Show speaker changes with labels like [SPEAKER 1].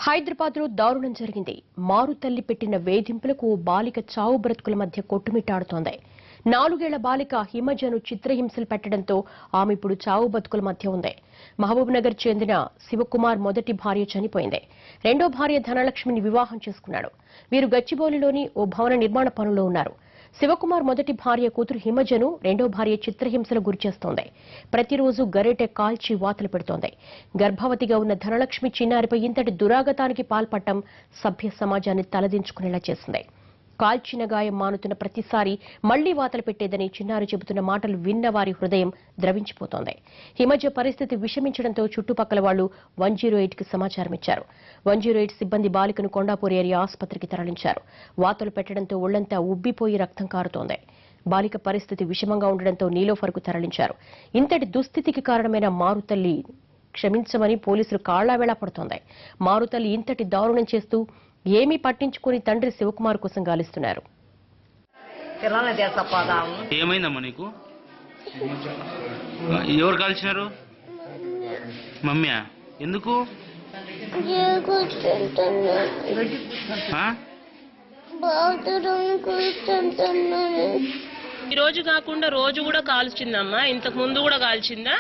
[SPEAKER 1] హైదరాబాద్ లో దారుణం జరిగింది. మారుతల్లి పెట్టిన వేధింపులకు బాలిక చావు బ్రతుకుల మధ్య కొట్టుమిట్టాడుతోంది. 4 ఏళ్ల బాలిక హిమజను చిత్రహింసలు పెట్టడంతో ఆమె ఇప్పుడు చావు బతుకుల మధ్య ఉంది. మహబూబ్ నగర్ చెందిన శివకుమార్ మొదటి భార్య చనిపోయింది. రెండో భార్య ధనలక్ష్మిని వివాహం చేసుకున్నాడు. వీరు గచ్చిబౌలిలోని ఓ భవన నిర్మాణ పనుల్లో ఉన్నారు. శివకుమార్ మొదటి భార్య కూతురు హిమజను రెండో భార్య చిత్రహింసలకు గురిచేస్తోంది. ప్రతిరోజు గరిటె కాల్చి వాతలు పెడుతోంది. గర్భవతిగా ఉన్న ధనలక్ష్మి చిన్నారిపై ఇంతటి దురాగతానికి పాల్పడటం సభ్య సమాజాన్ని తలదించుకునేలా చేసింది. కాల్చిన గాయం మానుతున్న ప్రతిసారి మళ్లీ వాతలు పెట్టేదని చిన్నారి చెబుతున్న మాటలు విన్న వారి హృదయం ద్రవించిపోతోంది. హిమజ పరిస్థితి విషమించడంతో చుట్టుపక్కల వాళ్లు 108కి సమాచారం ఇచ్చారు. 108 సిబ్బంది బాలికను కొండాపూర్ ఏరియా ఆసుపత్రికి తరలించారు. వాతలు పెట్టడంతో ఒళ్లంతా ఉబ్బిపోయి రక్తం కారుతోంది. బాలిక పరిస్థితి విషమంగా ఉండడంతో నీలోఫర్కు తరలించారు. ఇంతటి దుస్థితికి కారణమైన మారుతల్లి క్షమించమని పోలీసులు కాళ్లావేళా పడుతోంది. మారుతల్లి ఇంతటి దారుణం చేస్తూ ఏమీ పట్టించుకుని తండ్రి శివకుమార్ కోసం గాలిస్తున్నారు.
[SPEAKER 2] ఏమైందమ్మా నీకు? ఎవరు కాల్చినారు? మమ్మీయా? ఎందుకు?
[SPEAKER 3] ఈ రోజు కాకుండా రోజు కూడా కాల్చిందమ్మా. ఇంతకు ముందు కూడా కాల్చిందా?